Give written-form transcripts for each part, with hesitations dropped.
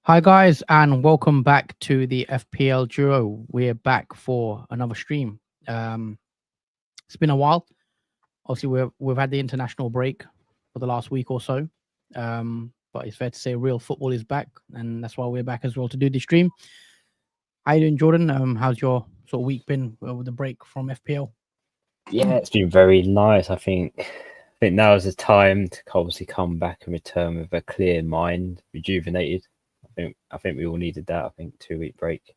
Hi guys, and welcome back to the FPL Duo. We're back for another stream. It's been a while. Obviously, we've had the international break for the last week or so, but it's fair to say real football is back, and that's why we're back as well to do the stream. How you doing, Jordan? How's your sort of week been with the break from FPL? Yeah, it's been very nice. I think now is the time to obviously come back and return with a clear mind, rejuvenated. I think we all needed that. I think 2-week break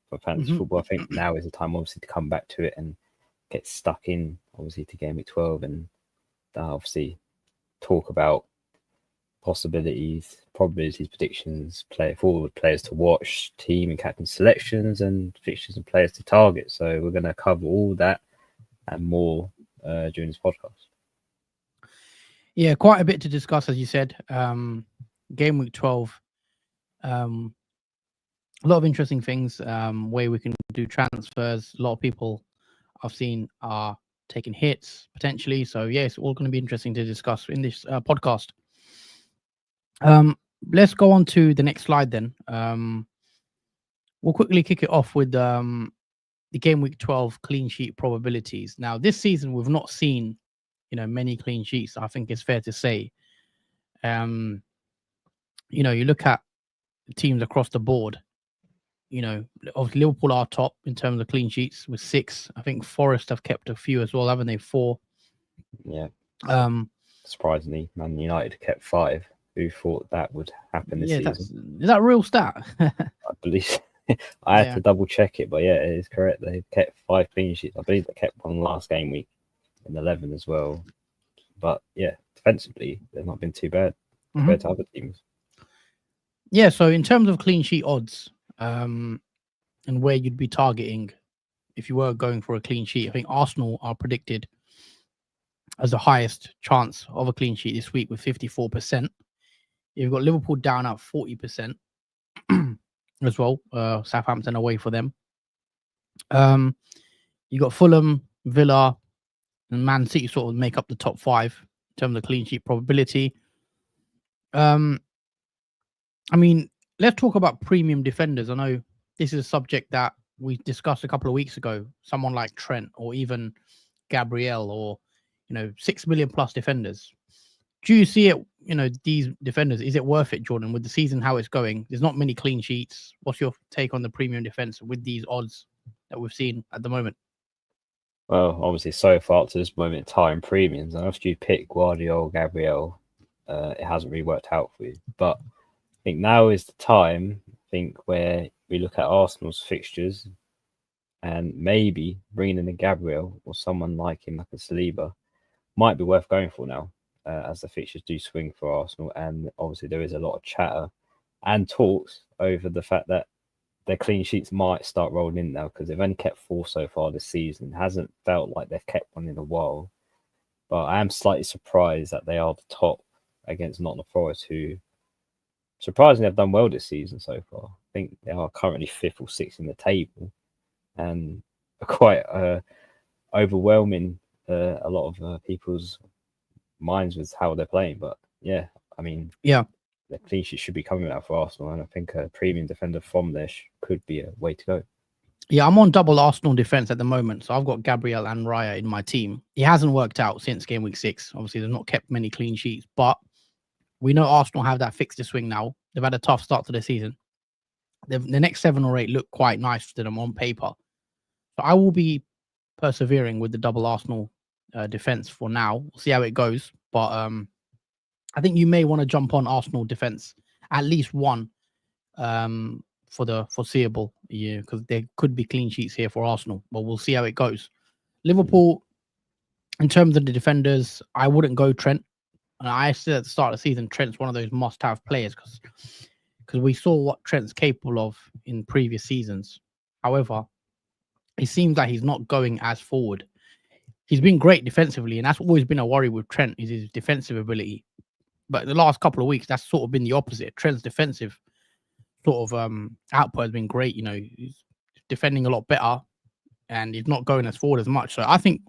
for fantasy football. I think now is the time, obviously, to come back to it and get stuck in, obviously, to Gameweek 12 and obviously talk about possibilities, probabilities, predictions, forward players to watch, team and captain selections, and fixtures and players to target. So we're going to cover all that and more during this podcast. Yeah, quite a bit to discuss, as you said. Game week 12. A lot of interesting things where we can do transfers. A lot of people I've seen are taking hits potentially. So yeah, it's all going to be interesting to discuss in this podcast. Let's go on to the next slide then. We'll quickly kick it off with the game week 12 clean sheet probabilities. Now, this season we've not seen, many clean sheets. I think it's fair to say. You look at teams across the board. Obviously Liverpool are top in terms of clean sheets with 6. I think Forest have kept a few as well, haven't they? 4. Yeah. Surprisingly, Man United kept 5. Who thought that would happen this season? Is that a real stat? I believe. I had to double check it, but yeah, it is correct. They kept 5 clean sheets. I believe they kept one last game week in 11 as well. But yeah, defensively, they've not been too bad compared to other teams. Yeah, so in terms of clean sheet odds, and where you'd be targeting if you were going for a clean sheet, I think Arsenal are predicted as the highest chance of a clean sheet this week with 54%. You've got Liverpool down at 40% as well. Southampton away for them. You got Fulham, Villa, and Man City sort of make up the top 5 in terms of clean sheet probability. I mean, let's talk about premium defenders. I know this is a subject that we discussed a couple of weeks ago. Someone like Trent or even Gabriel or, 6 million plus defenders. Do you see it, these defenders, is it worth it, Jordan, with the season, how it's going? There's not many clean sheets. What's your take on the premium defense with these odds that we've seen at the moment? Well, obviously, so far up to this moment in time, premiums, and after you pick Guardiola, Gabriel, it hasn't really worked out for you. But I think now is the time, where we look at Arsenal's fixtures and maybe bringing in a Gabriel or someone like him, like a Saliba, might be worth going for now, as the fixtures do swing for Arsenal. And obviously there is a lot of chatter and talks over the fact that their clean sheets might start rolling in now, because they've only kept 4 so far this season. It hasn't felt like they've kept one in a while. But I am slightly surprised that they are the top against Nottingham Forest, who surprisingly have done well this season so far. I think they are currently 5th or 6th in the table and are quite overwhelming a lot of people's minds with how they're playing. But yeah, I mean, the clean sheet should be coming out for Arsenal, and I think a premium defender from there could be a way to go. Yeah, I'm on double Arsenal defense at the moment, so I've got Gabriel and Raya in my team. It hasn't worked out since game week 6. Obviously, they've not kept many clean sheets, but we know Arsenal have that fixture swing now. They've had a tough start to the season. The next 7 or 8 look quite nice to them on paper. So I will be persevering with the double Arsenal defense for now. We'll see how it goes. But I think you may want to jump on Arsenal defense, at least one, for the foreseeable year, because there could be clean sheets here for Arsenal. But we'll see how it goes. Liverpool, in terms of the defenders, I wouldn't go Trent. And I said at the start of the season, Trent's one of those must-have players because we saw what Trent's capable of in previous seasons. However, it seems like he's not going as forward. He's been great defensively, and that's always been a worry with Trent, is his defensive ability. But the last couple of weeks, that's sort of been the opposite. Trent's defensive sort of output has been great. He's defending a lot better, and he's not going as forward as much. So I think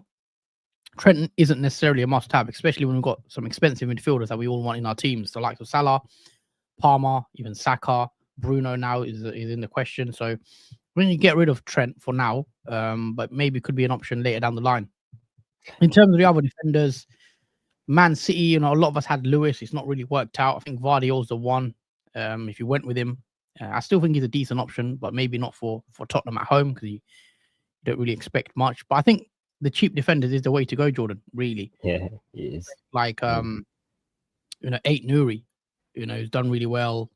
Trent isn't necessarily a must-have, especially when we've got some expensive midfielders that we all want in our teams. The likes of Salah, Palmer, even Saka, Bruno now is in the question. So when you get rid of Trent for now, but maybe could be an option later down the line. In terms of the other defenders, Man City, a lot of us had Lewis. It's not really worked out. I think Vardiol's the one. If you went with him, I still think he's a decent option, but maybe not for Tottenham at home because you don't really expect much. But I think the cheap defenders is the way to go, Jordan. Really, Yeah, it is. like 8 Nuri, who's done really well.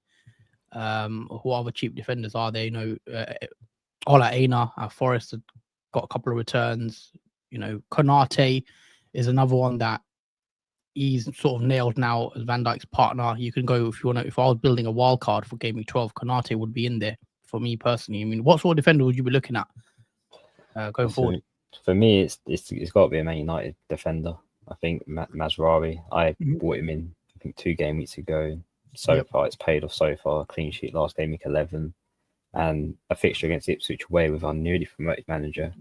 Who other cheap defenders are there? Ola Aina, Forest have got a couple of returns. Konate is another one that he's sort of nailed now as Van Dijk's partner. You can go if you want to. If I was building a wild card for Game Week 12, Konate would be in there for me personally. I mean, what sort of defender would you be looking at going forward? For me, it's got to be a Man United defender. I think Mazraoui. I bought him in, I think 2 game weeks ago. So far, it's paid off so far. Clean sheet last game week 11, and a fixture against Ipswich away with our newly promoted manager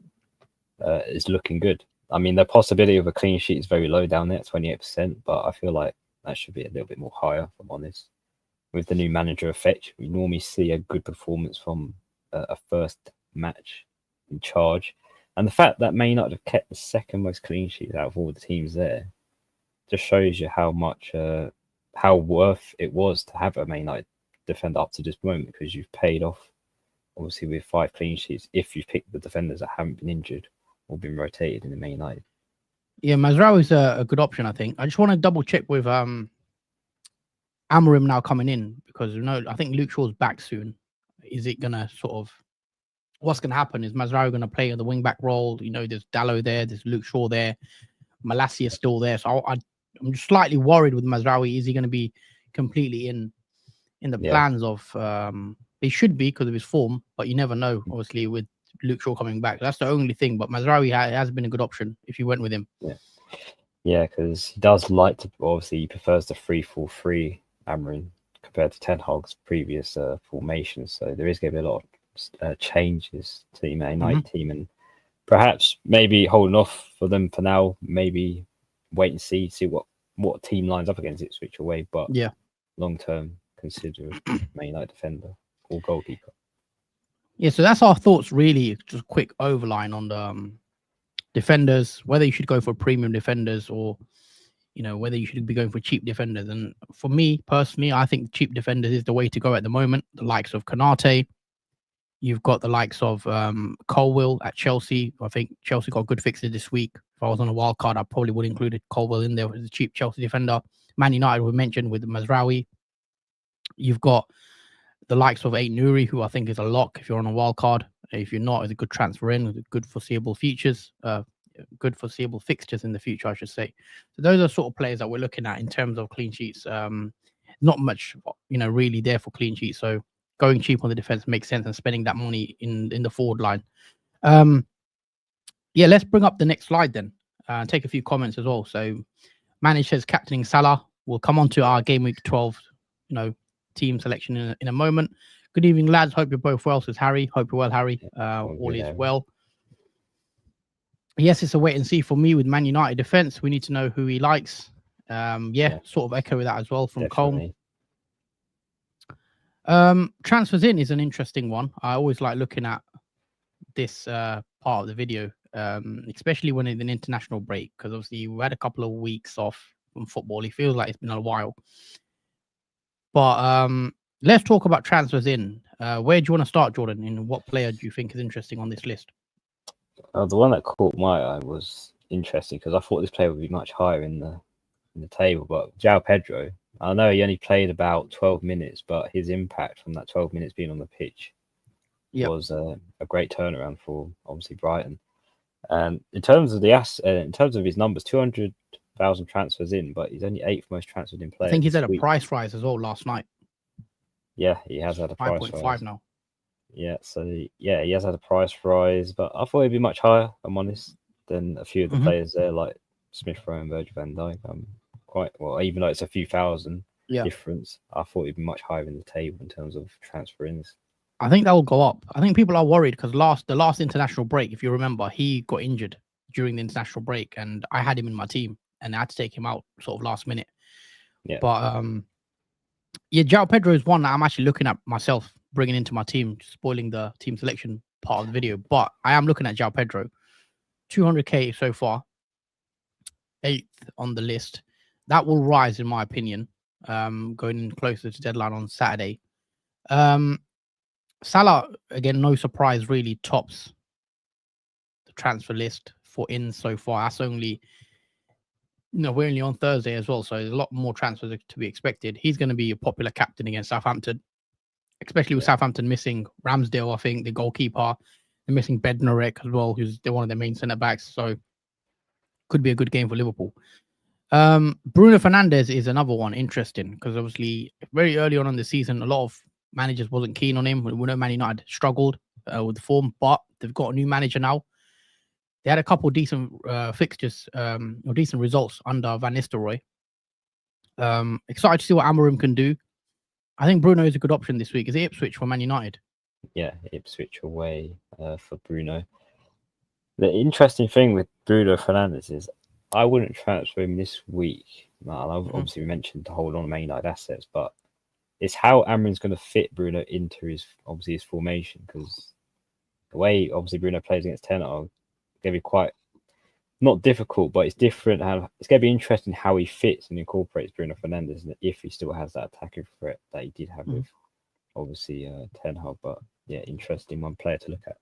is looking good. I mean, the possibility of a clean sheet is very low down there at 28%, but I feel like that should be a little bit more higher, if I'm honest. With the new manager effect, we normally see a good performance from a first match in charge. And the fact that Man United have kept the second most clean sheets out of all the teams there just shows you how much, how worth it was to have a Man United defender up to this moment, because you've paid off, obviously, with 5 clean sheets if you've picked the defenders that haven't been injured or been rotated in the Man United. Yeah, Mazraoui is a good option, I think. I just want to double check with Amorim now coming in, because I think Luke Shaw's back soon. Is it going to what's going to happen? Is Mazraoui going to play the wing back role? There's Dallo there, there's Luke Shaw there, Malassi is still there. So I'm just slightly worried with Mazraoui. Is he going to be completely in the plans of? He should be because of his form, but you never know. Obviously, with Luke Shaw coming back, that's the only thing. But Mazraoui has been a good option if you went with him. Yeah, because he does like to. Obviously, he prefers the 3-4-3 Amorim compared to Ten Hag's previous formations. So there is going to be a lot of changes to the Man United team, and perhaps maybe holding off for them for now. Maybe wait and see what team lines up against Ipswich away. But long term, consider Man United defender or goalkeeper. Yeah, so that's our thoughts, really. Just a quick overline on the defenders, whether you should go for premium defenders or, whether you should be going for cheap defenders. And for me, personally, I think cheap defenders is the way to go at the moment. The likes of Konate. You've got the likes of Colwill at Chelsea. I think Chelsea got good fixes this week. If I was on a wild card, I probably would include Colwill in there as a cheap Chelsea defender. Man United, we mentioned with Mazraoui. You've got the likes of 8 Nuri, who I think is a lock if you're on a wild card. If you're not, it's a good transfer in with good foreseeable fixtures in the future, I should say. So those are sort of players that we're looking at in terms of clean sheets. Not much, really there for clean sheets. So going cheap on the defense makes sense, and spending that money in the forward line. Let's bring up the next slide then. Take a few comments as well. So Manish says captaining Salah. We'll come on to our Game Week 12, team selection in a moment. Good evening, lads. Hope you're both well, says Harry. Hope you're well, Harry. All is well. Yes, it's a wait and see for me with Man United defense. We need to know who he likes. Sort of echo that as well from Cole. Transfers in is an interesting one. I always like looking at this part of the video, especially when it's an international break, because obviously we had a couple of weeks off from football. It feels like it's been a while. But let's talk about transfers in. Where do you want to start, Jordan? In what player do you think is interesting on this list? The one that caught my eye was interesting because I thought this player would be much higher in the table. But João Pedro, I know he only played about 12 minutes, but his impact from that 12 minutes being on the pitch was a great turnaround for obviously Brighton. And in terms of in terms of his numbers, 200,000 transfers in, but he's only 8th most transferred in player. I think he's had a price rise as well last night. Yeah, he has had a price rise. 5.5 now. Yeah, so he has had a price rise, but I thought he'd be much higher, I'm honest, than a few of the players there, like Smith Rowe and Virgil van Dijk. Quite well, even though it's a few thousand difference, I thought he'd be much higher in the table in terms of transfer ins. I think that will go up. I think people are worried because the last international break, if you remember, he got injured. during the international break, and I had him in my team, and I had to take him out sort of last minute. Yeah. But yeah, João Pedro is one that I'm actually looking at myself bringing into my team, spoiling the team selection part of the video. But I am looking at João Pedro, 200k so far, 8th on the list. That will rise, in my opinion, going in closer to deadline on Saturday. Salah, again, no surprise, really tops the transfer list for ins so far. That's only, we're only on Thursday as well, so there's a lot more transfers to be expected. He's going to be a popular captain against Southampton, especially with Southampton missing Ramsdale, I think, the goalkeeper. They're missing Bednarek as well, who's one of their main centre-backs, so could be a good game for Liverpool. Bruno Fernandes is another one, interesting, because obviously very early on in the season, a lot of managers wasn't keen on him. We know Man United struggled with the form, but they've got a new manager now. They had a couple of decent fixtures or decent results under Van Nistelrooy. Excited to see what Amorim can do. I think Bruno is a good option this week. Is it Ipswich for Man United? Yeah, Ipswich away for Bruno. The interesting thing with Bruno Fernandes is I wouldn't transfer him this week. Obviously, we mentioned to hold on to Man United assets, but it's how Amorim's going to fit Bruno into his formation, because the way obviously Bruno plays against Ten Hag is going to be quite not difficult, but it's different. It's going to be interesting how he fits and incorporates Bruno Fernandes, and if he still has that attacking threat that he did have with obviously Ten Hag. But yeah, interesting one player to look at.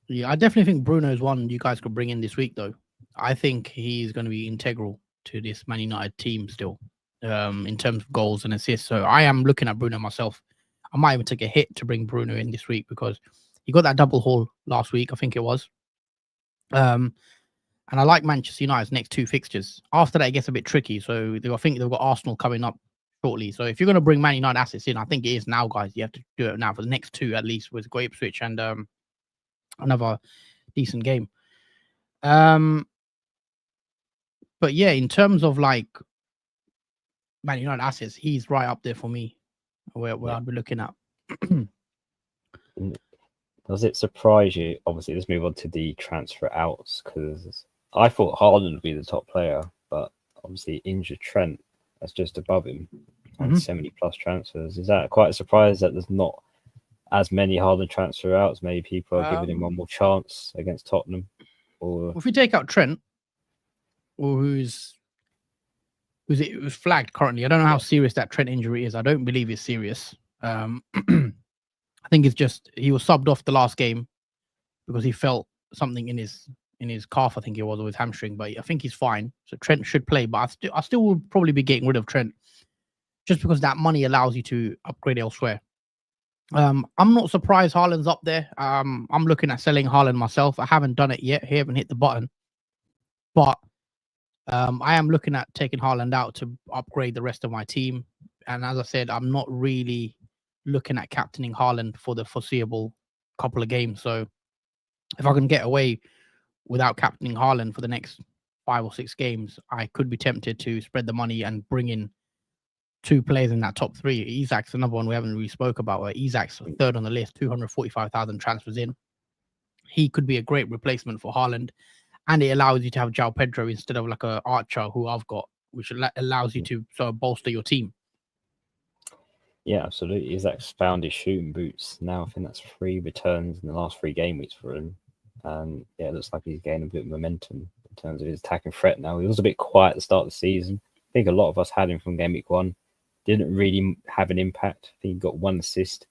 Yeah, I definitely think Bruno is one you guys could bring in this week, though. I think he's going to be integral to this Man United team still, in terms of goals and assists. So I am looking at Bruno myself. I might even take a hit to bring Bruno in this week because he got that double haul last week, I think it was. And I like Manchester United's next 2 fixtures. After that, it gets a bit tricky. So I think they've got Arsenal coming up shortly. So if you're going to bring Man United assets in, I think it is now, guys. You have to do it now for the next 2 at least, with Ipswich and another decent game. But yeah, in terms of like Man United assets, he's right up there for me where I'd be looking at. Does it surprise you? Obviously, let's move on to the transfer outs, because I thought Haaland would be the top player, but obviously injured Trent, that's just above him on 70 plus transfers. Is that quite a surprise that there's not as many Haaland transfer outs? Maybe people are giving him one more chance against Tottenham. Or if we take out Trent, or who's flagged currently, I don't know how serious that Trent injury is. I don't believe it's serious. I think it's just he was subbed off the last game because he felt something in his calf, I think it was, or his hamstring. But I think he's fine. So Trent should play. But I still would probably be getting rid of Trent just because that money allows you to upgrade elsewhere. I'm not surprised Haaland's up there. I'm looking at selling Haaland myself. I haven't done it yet. I haven't hit the button. But I am looking at taking Haaland out to upgrade the rest of my team. And as I said, I'm not really looking at captaining Haaland for the foreseeable couple of games. So if I can get away without captaining Haaland for the next 5 or 6 games, I could be tempted to spread the money and bring in 2 players in that top 3. Isak's another one we haven't really spoke about. Isak's 3rd on the list, 245,000 transfers in. He could be a great replacement for Haaland. And it allows you to have João Pedro instead of like a Archer who I've got, which allows you to sort of bolster your team. Yeah, absolutely. Isak's found his shooting boots now. I think that's 3 returns in the last 3 game weeks for him. And yeah, it looks like he's gaining a bit of momentum in terms of his attacking threat now. He was a bit quiet at the start of the season. I think a lot of us had him from game week 1. Didn't really have an impact. I think he got 1 assist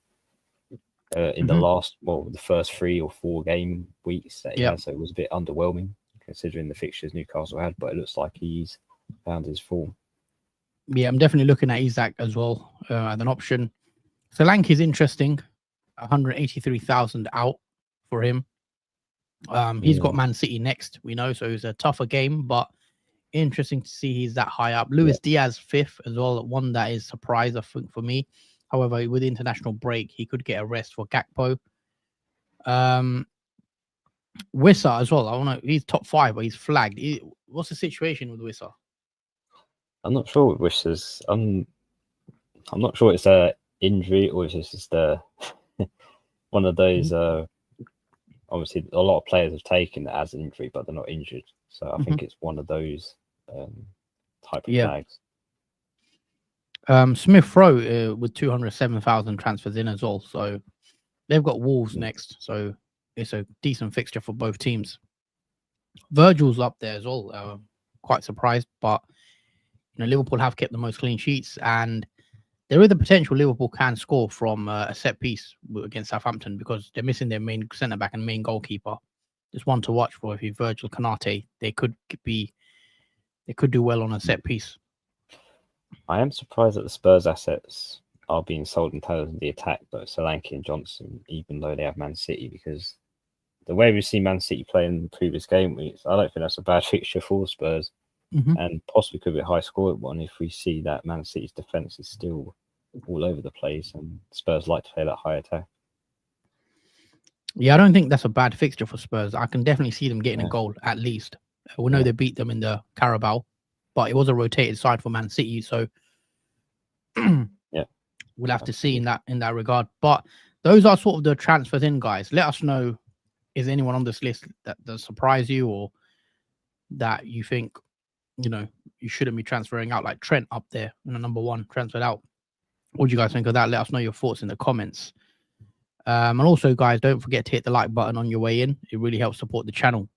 in the first 3 or 4 game weeks that he had. So it was a bit underwhelming considering the fixtures Newcastle had, but it looks like he's found his form. Yeah, I'm definitely looking at Isak as well as an option. Solanke is interesting. 183,000 out for him. He's got Man City next, we know, so it's a tougher game, but interesting to see he's that high up. Luis Diaz 5th as well, one that is surprise, I think, for me. However, with the international break, he could get a rest for Gakpo. Wissa as well. I don't know. He's top 5, but he's flagged. What's the situation with Wissa? I'm not sure with Wissa's. I'm not sure it's a injury or it's just one of those obviously a lot of players have taken it as an injury, but they're not injured. So I think it's one of those type of flags. Smith Rowe with 207,000 transfers in as well. So they've got Wolves next. So it's a decent fixture for both teams. Virgil's up there as well. Quite surprised, but Liverpool have kept the most clean sheets, and there is the potential Liverpool can score from a set piece against Southampton because they're missing their main centre back and main goalkeeper. Just one to watch for if you Virgil Kanate. They could do well on a set piece. I am surprised that the Spurs assets are being sold in terms of the attack, though, Solanke and Johnson, even though they have Man City, because the way we've seen Man City play in the previous game weeks, I don't think that's a bad fixture for Spurs, and possibly could be a high scoring one if we see that Man City's defence is still all over the place and Spurs like to play that high attack. Yeah, I don't think that's a bad fixture for Spurs. I can definitely see them getting a goal at least. We know they beat them in the Carabao, but it was a rotated side for Man City, so we'll have to see in that regard. But those are sort of the transfers in, guys. Let us know, is anyone on this list that does surprise you or that you think, you shouldn't be transferring out, like Trent up there in the number 1 transferred out. What do you guys think of that? Let us know your thoughts in the comments. And also, guys, don't forget to hit the like button on your way in. It really helps support the channel.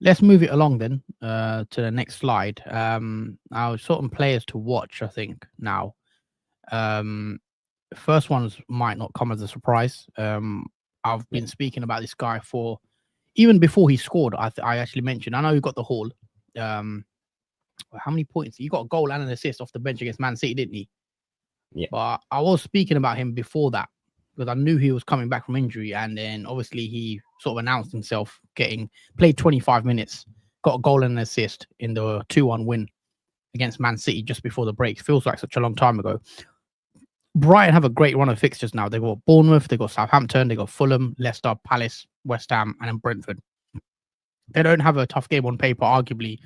Let's move it along then to the next slide. Our sort of players to watch, I think, now. First ones might not come as a surprise. I've been speaking about this guy for even before he scored. I actually mentioned, I know he got the haul. How many points? He got a goal and an assist off the bench against Man City, didn't he? Yeah. But I was speaking about him before that because I knew he was coming back from injury, and then obviously he sort of announced himself played 25 minutes, got a goal and an assist in the 2-1 win against Man City just before the break. Feels like such a long time ago. Brighton have a great run of fixtures now. They've got Bournemouth, they've got Southampton, they've got Fulham, Leicester, Palace, West Ham, and then Brentford. They don't have a tough game on paper, arguably,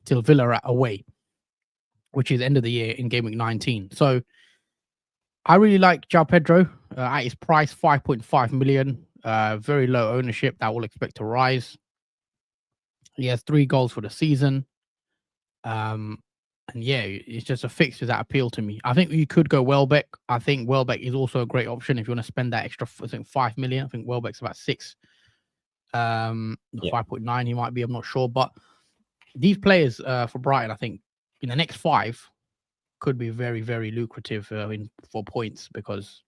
till Villa are away, which is the end of the year in Game Week 19. So I really like João Pedro at his price, 5.5 million. Very low ownership. That will expect to rise. He has 3 goals for the season. And yeah, it's just a fixture that appeal to me. I think you could go Welbeck. I think Welbeck is also a great option if you want to spend that extra, I think 5 million. I think Welbeck's about 6. 5.9 he might be, I'm not sure. But these players for Brighton, I think in the next 5 could be very, very lucrative for points because,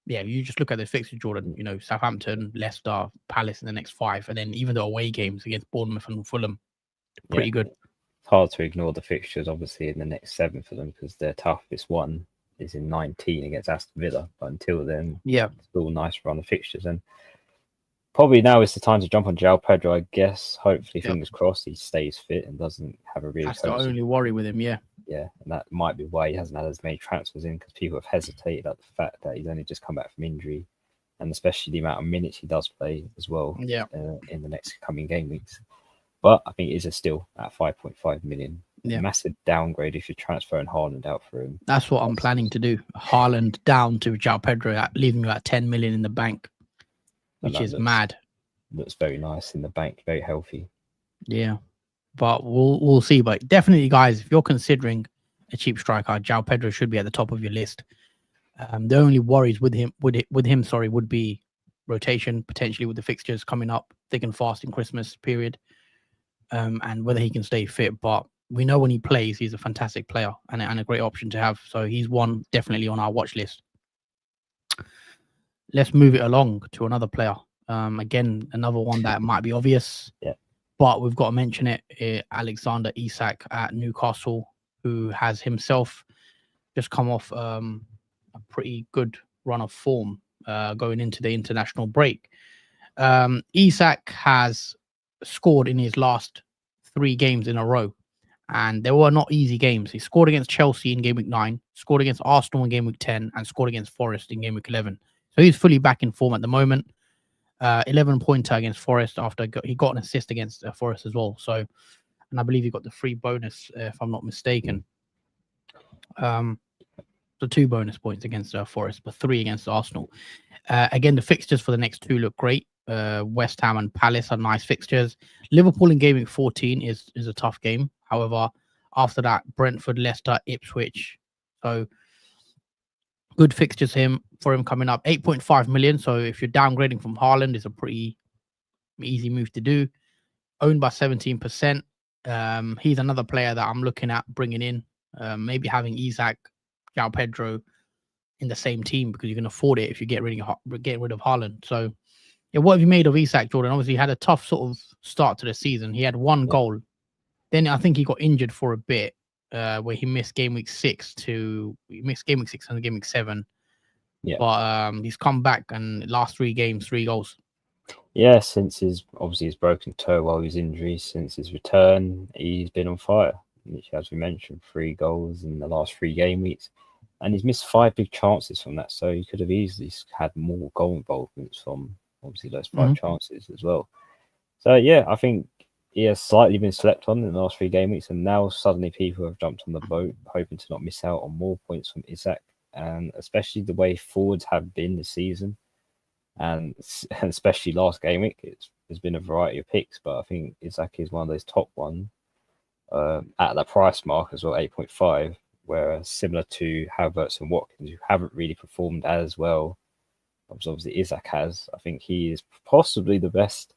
you just look at the fixture, Jordan, Southampton, Leicester, Palace in the next 5, and then even the away games against Bournemouth and Fulham, pretty good. It's hard to ignore the fixtures, obviously, in the next 7 for them because their toughest one is in 19 against Aston Villa. But until then, it's still a nice run of fixtures. And probably now is the time to jump on João Pedro, I guess. Hopefully, fingers crossed, he stays fit and doesn't have a really... That's the only worry with him, Yeah, and that might be why he hasn't had as many transfers in because people have hesitated at the fact that he's only just come back from injury and especially the amount of minutes he does play as well in the next coming game weeks. But I think it is a still at 5.5 million. Massive downgrade if you're transferring Haaland out for him. That's what I'm planning to do. Haaland down to João Pedro, leaving about 10 million in the bank, which is mad. Looks very nice in the bank, very healthy. Yeah, but we'll see. But definitely, guys, if you're considering a cheap striker, João Pedro should be at the top of your list. The only worries with him would be rotation potentially with the fixtures coming up thick and fast in Christmas period. And whether he can stay fit, but we know when he plays, he's a fantastic player and a great option to have. So he's one definitely on our watch list. Let's move it along to another player. Again, another one that might be obvious, but we've got to mention it. Alexander Isak at Newcastle, who has himself just come off a pretty good run of form going into the international break. Isak has scored in his last 3 games in a row, and they were not easy games. He scored against Chelsea in Game Week 9, scored against Arsenal in Game Week 10, and scored against Forest in Game Week 11. So he's fully back in form at the moment. 11-pointer against Forest after he got an assist against Forest as well. So, and I believe he got the free bonus if I'm not mistaken. So 2 bonus points against Forest, but 3 against Arsenal. Again, the fixtures for the next 2 look great. West Ham and Palace are nice fixtures. Liverpool in Gameweek 14 is a tough game. However, after that, Brentford, Leicester, Ipswich. So good fixtures for him coming up. 8.5 million. So if you're downgrading from Haaland, it's a pretty easy move to do. Owned by 17%. He's another player that I'm looking at bringing in. Maybe having Isak, João Pedro in the same team because you can afford it if you get rid of Haaland. So, yeah, what have you made of Isak, Jordan? Obviously, he had a tough sort of start to the season. He had 1 goal. Then I think he got injured for a bit, where he missed game week 6 and game week 7. Yeah. But he's come back and last 3 games, 3 goals. Yeah, since his broken toe while he was injured, since his return, he's been on fire. As we mentioned, 3 goals in the last 3 game weeks. And he's missed 5 big chances from that. So he could have easily had more goal involvements from obviously those 5 chances as well. So yeah, I think he has slightly been slept on in the last 3 game weeks. And now suddenly people have jumped on the boat, hoping to not miss out on more points from Isak. And especially the way forwards have been this season. And especially last game week, there's been a variety of picks. But I think Isak is one of those top ones at that price mark as well, 8.5. Whereas similar to Havertz and Watkins, who haven't really performed as well, obviously Isak has. I think he is possibly the best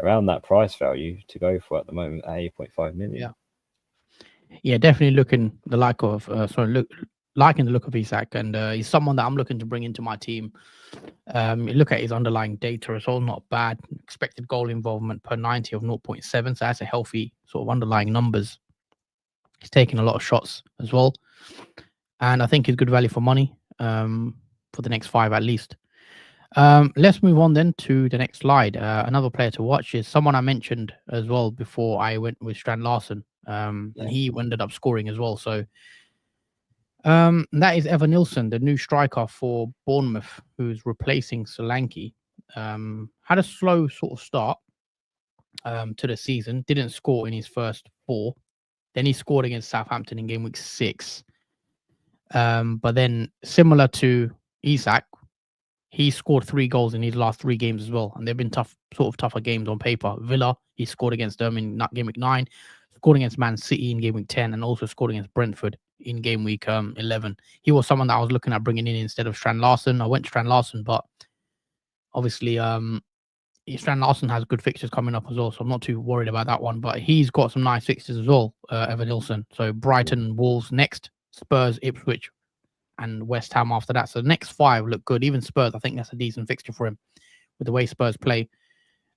around that price value to go for at the moment at 8.5 million. Yeah, definitely liking the look of Isak, and he's someone that I'm looking to bring into my team. Look at his underlying data; it's all not bad. Expected goal involvement per 90 of 0.7, so that's a healthy sort of underlying numbers. He's taking a lot of shots as well. And I think he's good value for money for the next 5 at least. Let's move on then to the next slide. Another player to watch is someone I mentioned as well before I went with Strand Larsen. And he ended up scoring as well. So that is Evan Nilsson, the new striker for Bournemouth, who's replacing Solanke. Had a slow sort of start to the season. Didn't score in his first 4. Then he scored against Southampton in game week 6. But then, similar to Isak, he scored 3 goals in his last 3 games as well. And they've been tougher games on paper. Villa, he scored against them in game week 9, scored against Man City in game week 10, and also scored against Brentford in game week 11. He was someone that I was looking at bringing in instead of Strand Larsen. I went to Strand Larsen, but obviously, Strand Larsen has good fixtures coming up as well, so I'm not too worried about that one. But he's got some nice fixtures as well, Evan Nilsson. So Brighton, Wolves next, Spurs, Ipswich, and West Ham after that. So the next 5 look good. Even Spurs, I think that's a decent fixture for him with the way Spurs play.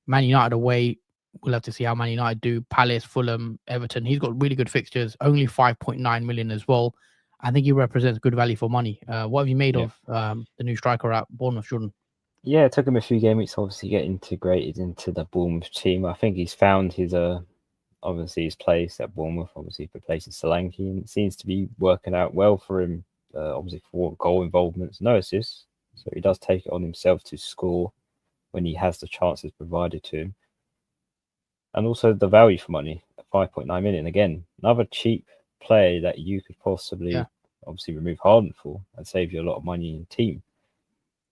Man United away, we'll have to see how Man United do. Palace, Fulham, Everton. He's got really good fixtures, only 5.9 million as well. I think he represents good value for money. What have you made of the new striker at Bournemouth, Jordan? Yeah, it took him a few game weeks to obviously get integrated into the Bournemouth team. I think he's found his place at Bournemouth, obviously replacing Solanke, and it seems to be working out well for him. Obviously 4 goal involvements, no assists, so he does take it on himself to score when he has the chances provided to him. And also the value for money at 5.9 million. Again, another cheap player that you could possibly obviously remove Haaland for and save you a lot of money in your team.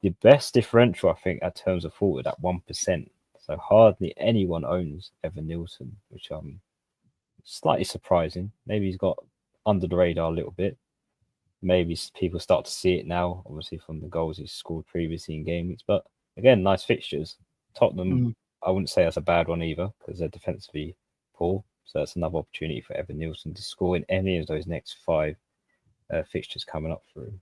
The best differential, I think, at terms of forward at 1%. So hardly anyone owns Evan Nilsson, which slightly surprising. Maybe he's got under the radar a little bit. Maybe people start to see it now, obviously from the goals he's scored previously in game weeks. But again, nice fixtures. Tottenham, I wouldn't say that's a bad one either because they're defensively poor. So that's another opportunity for Evan Nilsson to score in any of those next 5 fixtures coming up for him.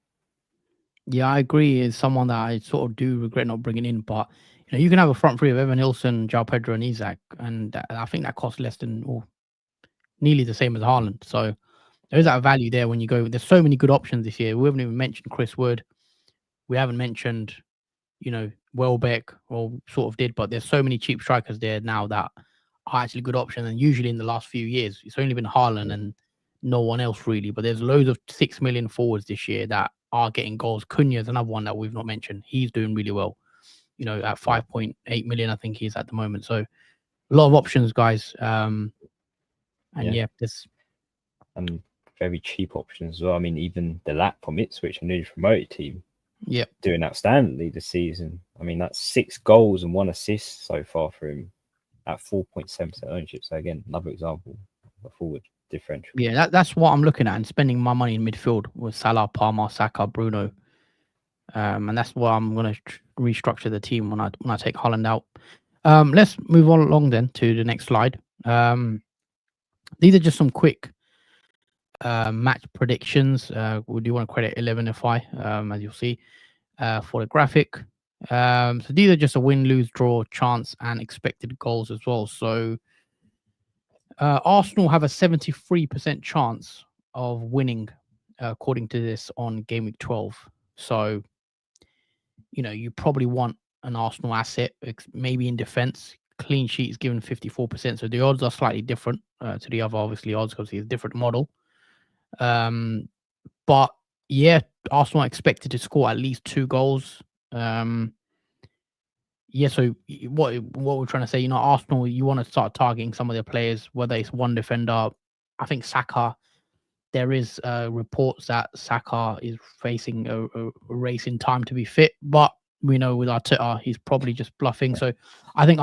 Yeah, I agree. It's someone that I sort of do regret not bringing in, but you can have a front 3 of Evan Nilsson, João Pedro, and Isak, and I think that costs less than or nearly the same as Haaland. So there's that value there when you go. There's so many good options this year. We haven't even mentioned Chris Wood. We haven't mentioned, Welbeck, or sort of did, but there's so many cheap strikers there now that are actually good options. And usually in the last few years, it's only been Haaland and no one else really. But there's loads of 6 million forwards this year that are getting goals. Cunha is another one that we've not mentioned. He's doing really well. At 5.8 million, I think he's at the moment. So a lot of options, guys. This. And very cheap options as well. I mean, even the lap from Ipswich, a newly promoted team, doing outstandingly this season. I mean, that's 6 goals and 1 assist so far for him at 4.7% ownership. So again, another example of a forward differential. Yeah, that's what I'm looking at and spending my money in midfield with Salah, Palmer, Saka, Bruno. And that's why I'm going to restructure the team when I take Holland out. Let's move on along then to the next slide. These are just some quick match predictions. We do want to credit 11FI, as you'll see, for the graphic. So these are just a win, lose, draw, chance, and expected goals as well. So Arsenal have a 73% chance of winning, according to this, on Game Week 12. So, you probably want an Arsenal asset, maybe in defense. Clean sheet is given 54%. So the odds are slightly different to the other, obviously, odds because it's a different model. But yeah, Arsenal are expected to score at least 2 goals. Yeah, so what we're trying to say, Arsenal, you want to start targeting some of their players, whether it's one defender. I think Saka, there is reports that Saka is facing a race in time to be fit, but we know with Arteta, he's probably just bluffing. So I think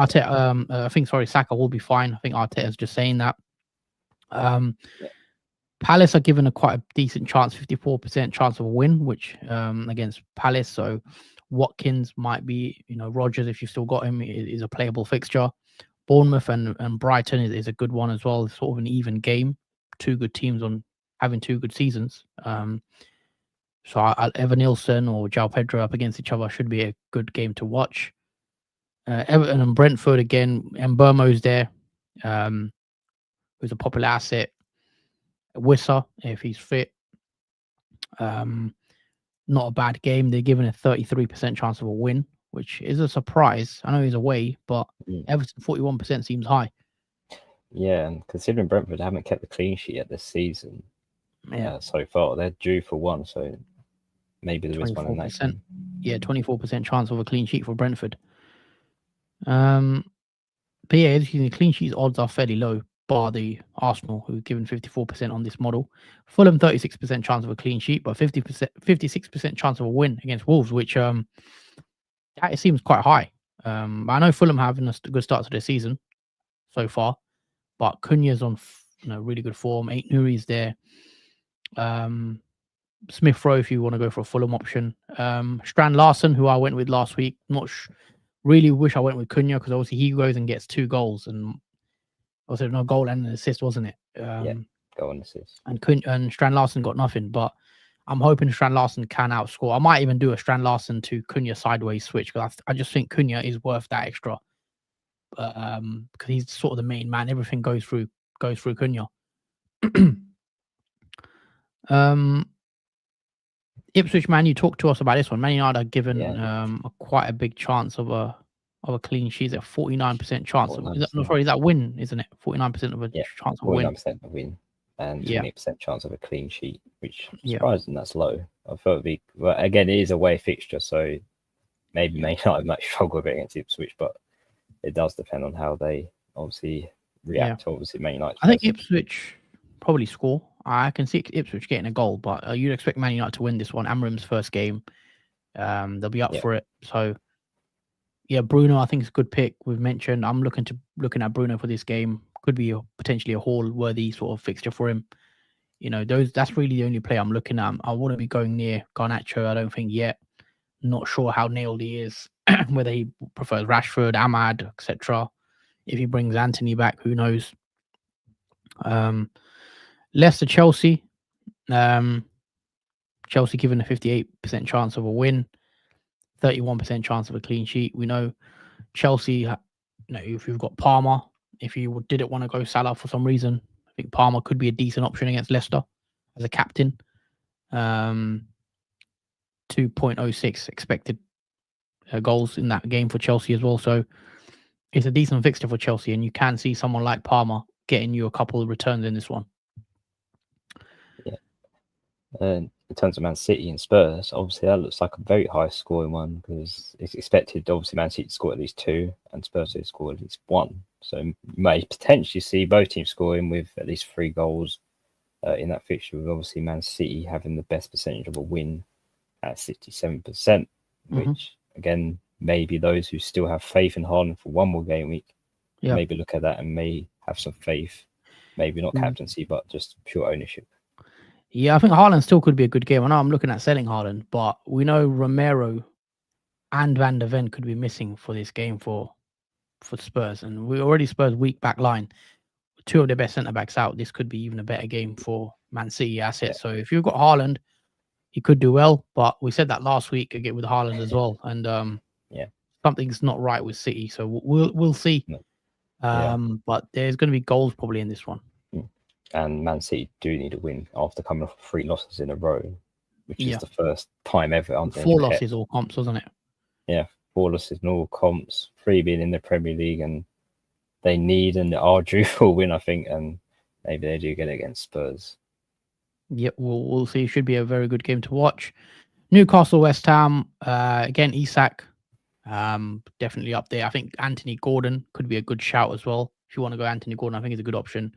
Saka will be fine. I think Arteta's just saying that. Palace are given quite a decent chance, 54% chance of a win, which against Palace. So Watkins might be, Rodgers, if you've still got him, is a playable fixture. Bournemouth and Brighton is a good one as well. It's sort of an even game. 2 good teams on having 2 good seasons. So Evan Nilsson or João Pedro up against each other should be a good game to watch. Everton and Brentford again. Mbeumo's there, who's a popular asset. Wissa, if he's fit. Not a bad game. They're given a 33% chance of a win, which is a surprise. I know he's away, but Everton 41% seems high. Yeah, and considering Brentford haven't kept the clean sheet yet this season, so far they're due for one. So maybe there is one in that game. Yeah, 24% chance of a clean sheet for Brentford. But yeah, as you see, the clean sheets odds are fairly low, bar the Arsenal, who've given 54% on this model. Fulham 36% chance of a clean sheet, but 56% chance of a win against Wolves, which it seems quite high. I know Fulham having a good start to the season so far, but Cunha's on really good form. Aït-Nouri's there. Smith Rowe, if you want to go for a Fulham option. Strand Larson, who I went with last week. Really wish I went with Cunha because obviously he goes and gets 2 goals and also no goal and an assist, wasn't it? Goal and assist. And Strand Larson got nothing, but I'm hoping Strand Larson can outscore. I might even do a Strand Larson to Cunha sideways switch because I just think Cunha is worth that extra. Because he's sort of the main man. Everything goes through Cunha. Ipswich, man, you talked to us about this one. Man United are given quite a big chance of a clean sheet. At 49% chance. Is that win, isn't it? 49% of a chance of a win. 49% of win and 20% chance of a clean sheet, which surprising that's low. I thought it'd be, well, again, it is a away fixture, so maybe Man United might struggle a bit against Ipswich, but it does depend on how they obviously react to obviously Man United. I think Ipswich probably score. I can see Ipswich getting a goal, but you'd expect Man United to win this one. Amram's first game. They'll be up for it. So, yeah, Bruno, I think is a good pick. We've mentioned I'm looking at Bruno for this game. Could be potentially a haul-worthy sort of fixture for him. That's really the only play I'm looking at. I wouldn't be going near Garnacho, I don't think yet. Not sure how nailed he is, whether he prefers Rashford, Ahmad, etc. If he brings Anthony back, who knows? Leicester, Chelsea. Chelsea given a 58% chance of a win, 31% chance of a clean sheet. We know Chelsea, if you've got Palmer, if you didn't want to go Salah for some reason, I think Palmer could be a decent option against Leicester as a captain. 2.06 expected goals in that game for Chelsea as well. So it's a decent fixture for Chelsea, and you can see someone like Palmer getting you a couple of returns in this one. Yeah. In terms of Man City and Spurs, obviously that looks like a very high scoring one because it's expected, obviously, Man City to score at least 2 and Spurs to score at least 1. So you may potentially see both teams scoring with at least 3 goals in that fixture, with obviously Man City having the best percentage of a win at 67%, which again, maybe those who still have faith in Haaland for one more game week, maybe look at that and may have some faith, maybe not captaincy, but just pure ownership. Yeah, I think Haaland still could be a good game. I know I'm looking at selling Haaland, but we know Romero and Van der Ven could be missing for this game for Spurs, and we already Spurs weak back line. Two of their best centre backs out. This could be even a better game for Man City assets. So if you've got Haaland, he could do well. But we said that last week again with Haaland as well, and something's not right with City. So we'll see. But there's going to be goals probably in this one. And Man City do need a win after coming off 3 losses in a row, which is the first time ever. 4 losses all comps, wasn't it? Yeah, 4 losses in all comps, 3 being in the Premier League, and they need and are due for a win, I think, and maybe they do get it against Spurs. Yep, we'll see. Should be a very good game to watch. Newcastle, West Ham, again, Isak, definitely up there. I think Anthony Gordon could be a good shout as well. If you want to go Anthony Gordon, I think he's a good option.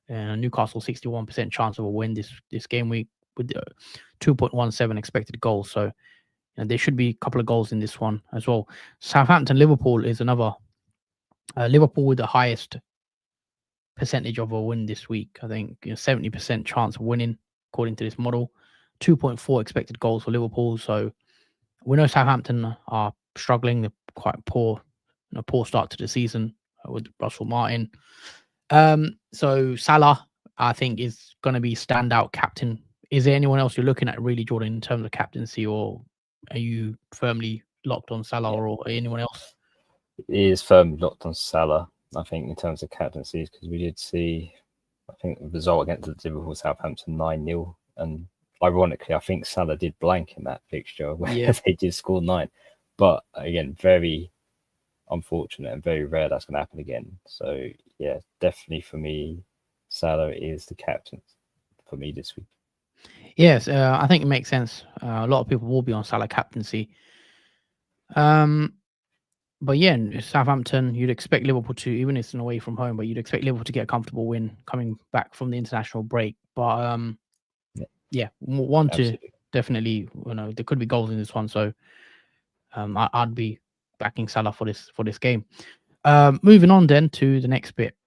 Newcastle 61% chance of a win this game week with 2.17 expected goals. So there should be a couple of goals in this one as well. Southampton, Liverpool is another. Liverpool with the highest percentage of a win this week. I think 70% chance of winning according to this model. 2.4 expected goals for Liverpool. So we know Southampton are struggling. They're quite poor start to the season with Russell Martin. So Salah, I think, is going to be standout captain. Is there anyone else you're looking at really, Jordan, in terms of captaincy, or are you firmly locked on Salah or anyone else? He is firmly locked on Salah, I think, in terms of captaincies, because we did see, I think, the result against the Liverpool Southampton 9-0, and ironically, I think Salah did blank in that fixture where they did score 9. But again, very unfortunate and very rare that's going to happen again. So yeah, definitely for me, Salah is the captain for me this week. Yes, I think it makes sense. A lot of people will be on Salah captaincy. But yeah, Southampton, you'd expect Liverpool to, even if it's an away from home, but you'd expect Liverpool to get a comfortable win coming back from the international break. But definitely, there could be goals in this one. So I'd be backing Salah for this game. Moving on then to the next bit,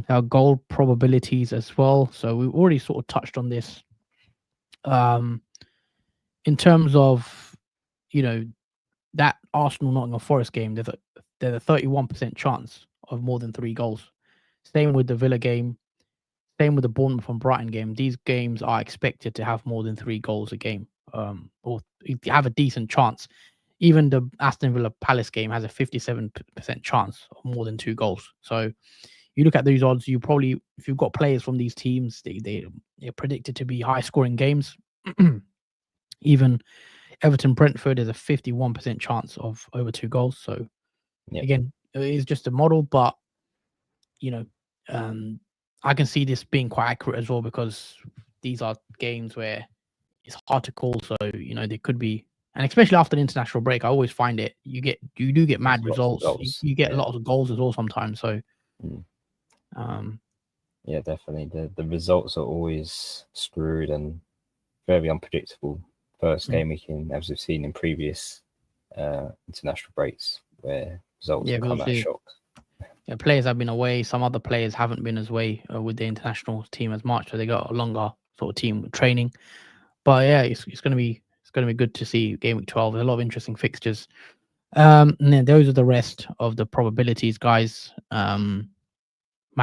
our goal probabilities as well. So we've already sort of touched on this. In terms of, that Arsenal Nottingham Forest game, there's a 31% chance of more than 3 goals. Same with the Villa game. Same with the Bournemouth and Brighton game. These games are expected to have more than 3 goals a game, or have a decent chance. Even the Aston Villa Palace game has a 57% chance of more than 2 goals. So you look at these odds, you probably, if you've got players from these teams, they're predicted to be high scoring games. Even Everton Brentford is a 51% chance of over 2 goals. So again, it is just a model, but I can see this being quite accurate as well, because these are games where it's hard to call. So they could be, and especially after the international break, I always find it you do get mad results. You get a lot of goals as well sometimes. So yeah, definitely the results are always screwed and very unpredictable. First game weekend, as we've seen in previous international breaks, where results have come out shocked. Yeah, players have been away. Some other players haven't been as away with the international team as much, so they got a longer sort of team training. But yeah, it's going to be good to see game week 12. There's a lot of interesting fixtures. And then those are the rest of the probabilities, guys. Man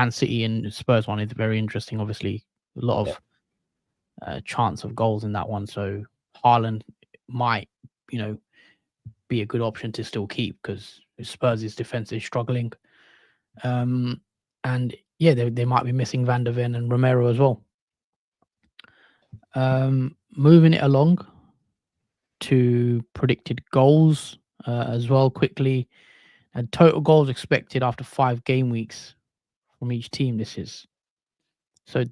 City and Spurs one is very interesting. Obviously, a lot of chance of goals in that one. So Haaland might, be a good option to still keep, because Spurs' defense is struggling. And yeah, they might be missing Van der Ven and Romero as well. Moving it along to predicted goals as well quickly, and total goals expected after 5 game weeks from each team.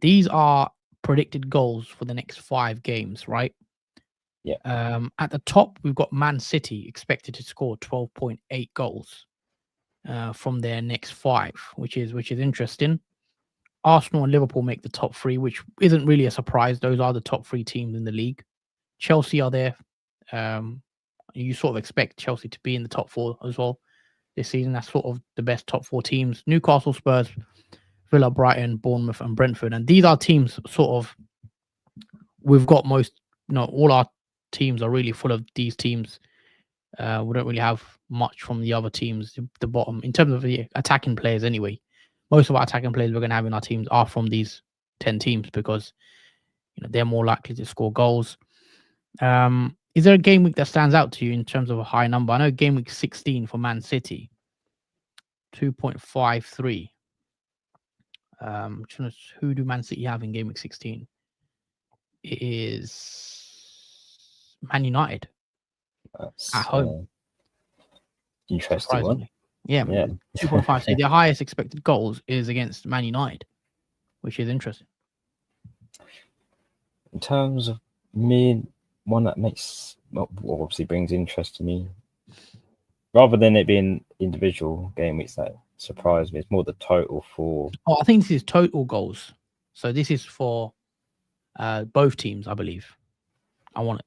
These are predicted goals for the next 5 games, right? Yeah. At the top, we've got Man City expected to score 12.8 goals from their next 5, which is interesting. Arsenal and Liverpool make the top three, which isn't really a surprise. Those are the top three teams in the league. Chelsea are there. You sort of expect Chelsea to be in the top four as well this season. That's sort of the best top four teams. Newcastle, Spurs, Villa, Brighton, Bournemouth, and Brentford. And these are teams sort of, we've got all our teams are really full of these teams. We don't really have much from the other teams, the bottom, in terms of the attacking players anyway. Most of our attacking players we're going to have in our teams are from these 10 teams because they're more likely to score goals. Is there a game week that stands out to you in terms of a high number? I know game week 16 for Man City, 2.53. Who do Man City have in game week 16? It is Man United at home. Interesting one. Yeah. 2.5. So their highest expected goals is against Man United, which is interesting. In terms of me, one that obviously brings interest to me, rather than it being individual game weeks that surprise me, it's more the total for. I think this is total goals. So this is for both teams, I believe.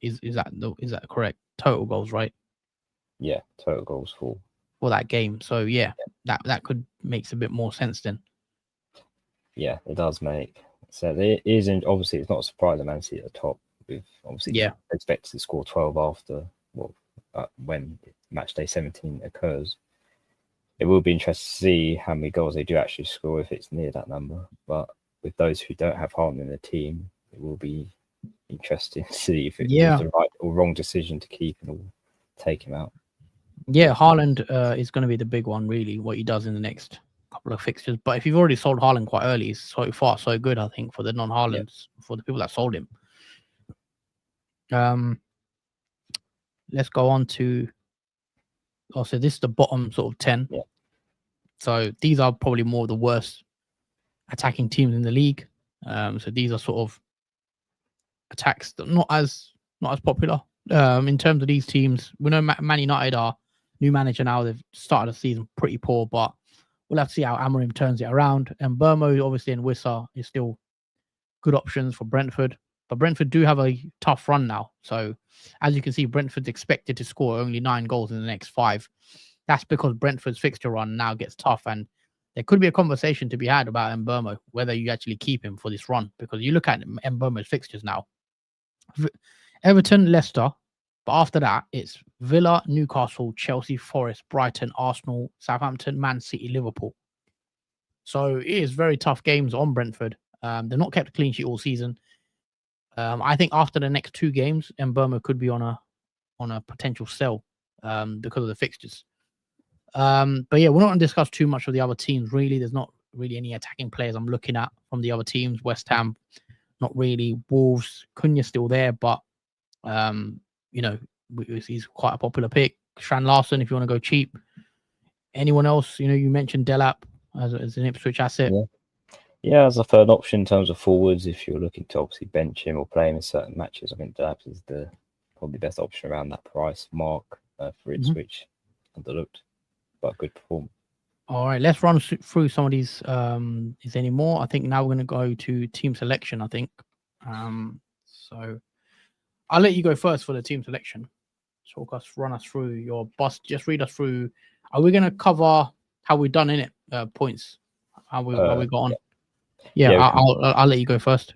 Is that correct? Total goals, right? Yeah, total goals for that game. So that could makes a bit more sense then. Yeah, it does make. So it isn't obviously it's not a surprise that Man City at the top. With obviously expected to score 12 after when match day 17 occurs. It will be interesting to see how many goals they do actually score if it's near that number. But with those who don't have Haaland in the team, it will be interesting to see if it was the right or wrong decision to keep him or take him out. Yeah, Haaland is going to be the big one, really, what he does in the next couple of fixtures. But if you've already sold Haaland quite early, it's so far so good, I think, for the non-Haalands, for the people that sold him. Let's go on to. So this is the bottom sort of 10. Yeah. So these are probably more of the worst attacking teams in the league. So these are sort of attacks that not as popular. In terms of these teams, we know Man United are new manager now. They've started the season pretty poor, but we'll have to see how Amorim turns it around. And Burmo, obviously, and Wissa is still good options for Brentford. But Brentford do have a tough run now. So as you can see, Brentford's expected to score only 9 goals in the next 5. That's because Brentford's fixture run now gets tough. And there could be a conversation to be had about Mbeumo, whether you actually keep him for this run. Because you look at Mbeumo's fixtures now. Everton, Leicester. But after that, it's Villa, Newcastle, Chelsea, Forest, Brighton, Arsenal, Southampton, Man City, Liverpool. So it is very tough games on Brentford. They've not kept a clean sheet all season. I think after the next 2 games, Mbeumo could be on a potential sell because of the fixtures. But yeah, we're not going to discuss too much of the other teams. Really, there's not really any attacking players I'm looking at from the other teams. West Ham, not really. Wolves, Cunha's still there, but he's quite a popular pick. Strand Larson, if you want to go cheap. Anyone else? You mentioned Delap as an Ipswich asset. Yeah, as a third option in terms of forwards, if you're looking to obviously bench him or play him in certain matches, I think Delap is the probably best option around that price mark for Ipswich. Underlooked, but good performance. All right, let's run through some of these. Is there any more? I think now we're going to go to team selection, I think. So I'll let you go first for the team selection. Run us through your bust. Just read us through. Are we going to cover how we've done in it? Points. How we got on? Yeah, I'll let you go first.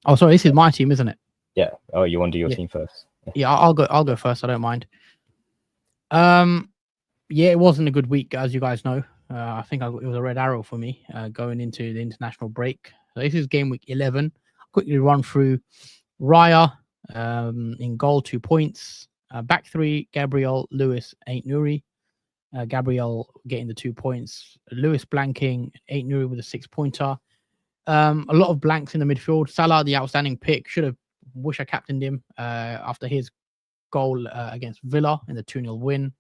Oh, sorry, this is my team, isn't it? Yeah. Oh, you want to do your team first? Yeah, I'll go first. I don't mind. Yeah, it wasn't a good week, as you guys know. I think it was a red arrow for me going into the international break. So this is game week 11. I'll quickly run through Raya in goal, 2 points. Back 3, Gabriel, Lewis, Aït-Nouri. Gabriel getting the 2 points. Lewis blanking, Aït-Nouri with a 6-pointer. A lot of blanks in the midfield. Salah, the outstanding pick. Wish I captained him after his goal against Villa in the 2-0 win.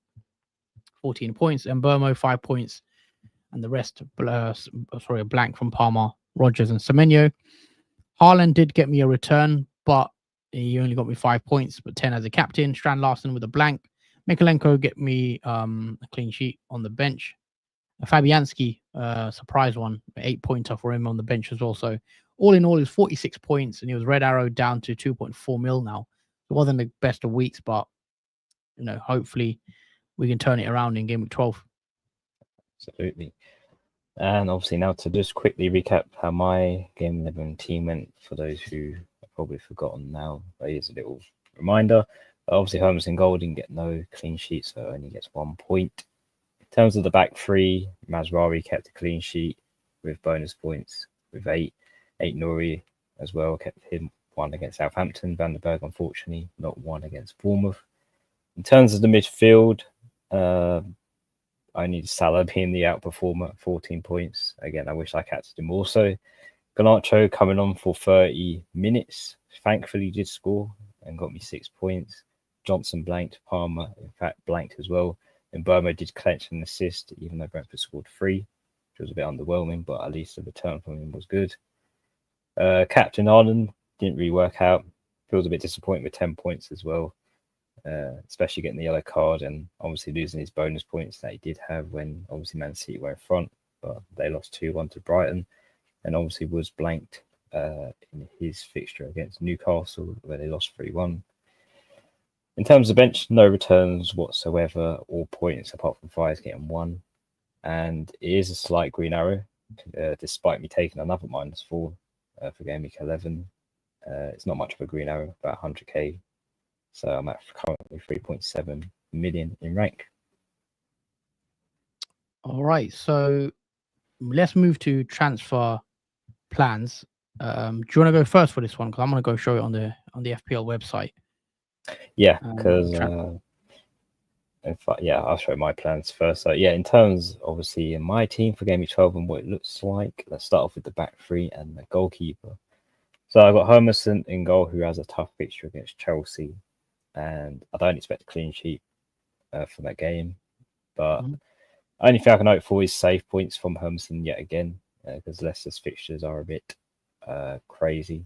14 points. And Mbeumo, 5 points. And the rest, a blank from Palmer, Rodgers, and Semenyo. Haaland did get me a return, but he only got me 5 points, but 10 as a captain. Strand Larson with a blank. Mikalenko get me a clean sheet on the bench. Fabianski, surprise one, 8-pointer for him on the bench as well. So all in all, is 46 points, and he was red arrowed down to 2.4 mil now. It wasn't the best of weeks, but hopefully we can turn it around in game week 12. Absolutely. And obviously now to just quickly recap how my Game 11 team went for those who have probably forgotten now. But here's a little reminder. Obviously, Holmes in goal didn't get no clean sheet, so only gets 1 point. In terms of the back three, Mazraoui kept a clean sheet with bonus points with 8. Nouri as well kept him 1 against Southampton. Van der Berg, unfortunately, not 1 against Bournemouth. In terms of the midfield, I need Salah being the outperformer at 14 points. Again, I wish I captained him also. Garnacho coming on for 30 minutes. Thankfully, did score and got me 6 points. Johnson blanked. Palmer, in fact, blanked as well. And Burma did clench an assist, even though Brentford scored 3, which was a bit underwhelming, but at least the return from him was good. Captain Arden didn't really work out. Feels a bit disappointed with 10 points as well. Especially getting the yellow card and obviously losing his bonus points that he did have when obviously Man City were in front, but they lost 2-1 to Brighton, and obviously was blanked in his fixture against Newcastle where they lost 3-1. In terms of bench, no returns whatsoever, all points apart from Fires getting 1, and it is a slight green arrow despite me taking another -4 for game week 11. It's not much of a green arrow, about 100k. So I'm at currently 3.7 million in rank. All right, so let's move to transfer plans. Do you want to go first for this one? Because I'm going to go show it on the FPL website. Yeah, because I'll show my plans first. So yeah, in terms obviously in my team for game week 12 and what it looks like, let's start off with the back three and the goalkeeper. So I've got Hermanson in goal, who has a tough fixture against Chelsea. And I don't expect a clean sheet for that game. But only thing I can hope for is save points from Hermanson yet again, because Leicester's fixtures are a bit crazy.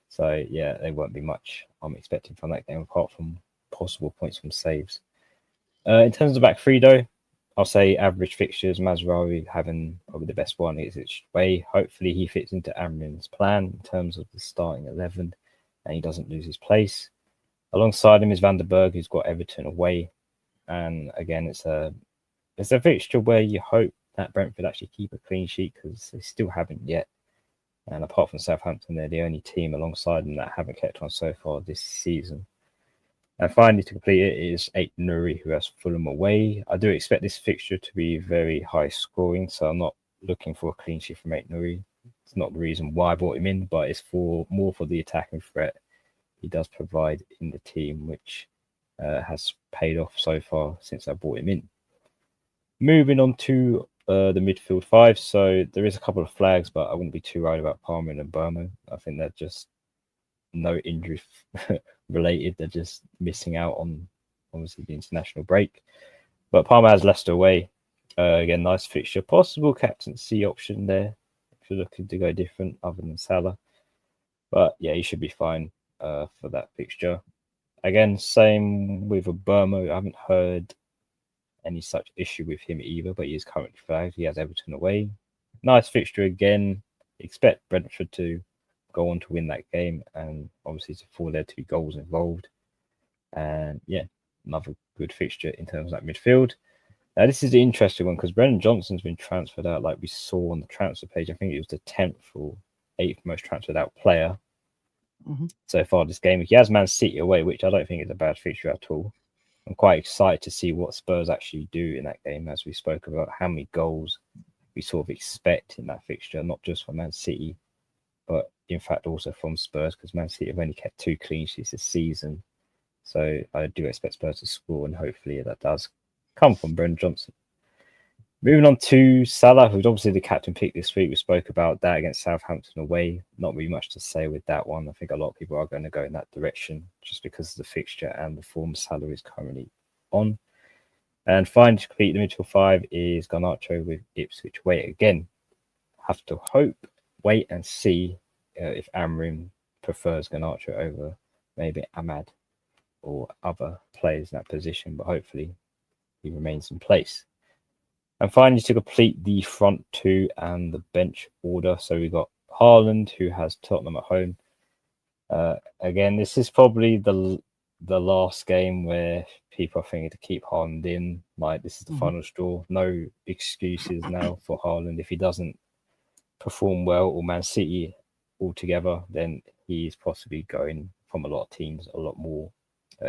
So, yeah, there won't be much I'm expecting from that game, apart from possible points from saves. In terms of back three, though, I'll say average fixtures. Mazraoui having probably the best one is its way. Hopefully he fits into Amrin's plan in terms of the starting 11 and he doesn't lose his place. Alongside him is Van der Berg, who's got Everton away. And again, it's a fixture where you hope that Brentford actually keep a clean sheet because they still haven't yet. And apart from Southampton, they're the only team alongside them that haven't kept on so far this season. And finally, to complete it is Nouri, who has Fulham away. I do expect this fixture to be very high scoring, so I'm not looking for a clean sheet from Nouri. It's not the reason why I brought him in, but it's more for the attacking threat he does provide in the team, which has paid off so far since I brought him in. Moving on to the midfield 5. So there is a couple of flags, but I wouldn't be too worried about Palmer and Burma. I think they're just no injury related. They're just missing out on obviously the international break. But Palmer has Leicester away. Again, nice fixture. Possible captaincy option there if you're looking to go different other than Salah. But yeah, he should be fine for that fixture. Again, same with a Burma. I haven't heard any such issue with him either, but he is currently flagged. He has Everton away. Nice fixture again. Expect Brentford to go on to win that game, and obviously for there to be goals involved. And yeah, another good fixture in terms of that midfield. Now, this is the interesting one because Brennan Johnson's been transferred out, like we saw on the transfer page. I think it was the 10th or 8th most transferred out player so far this game. He has Man City away, which I don't think is a bad fixture at all. I'm quite excited to see what Spurs actually do in that game, as we spoke about how many goals we sort of expect in that fixture, not just from Man City, but in fact also from Spurs, because Man City have only kept 2 clean sheets this season. So I do expect Spurs to score, and hopefully that does come from Brendan Johnson. Moving on to Salah, who's obviously the captain pick this week. We spoke about that against Southampton away. Not really much to say with that one. I think a lot of people are going to go in that direction just because of the fixture and the form Salah is currently on. And finally, to complete the midfield 5 is Garnacho with Ipswich away. Again, have to hope, wait and see if Amrin prefers Garnacho over maybe Ahmad or other players in that position, but hopefully he remains in place. And finally, to complete the front two and the bench order, so we got Haaland, who has Tottenham at home. Again, this is probably the last game where people are thinking to keep Haaland in. Like, this is the final straw. No excuses now for Haaland. If he doesn't perform well, or Man City altogether, then he's possibly going from a lot of teams a lot more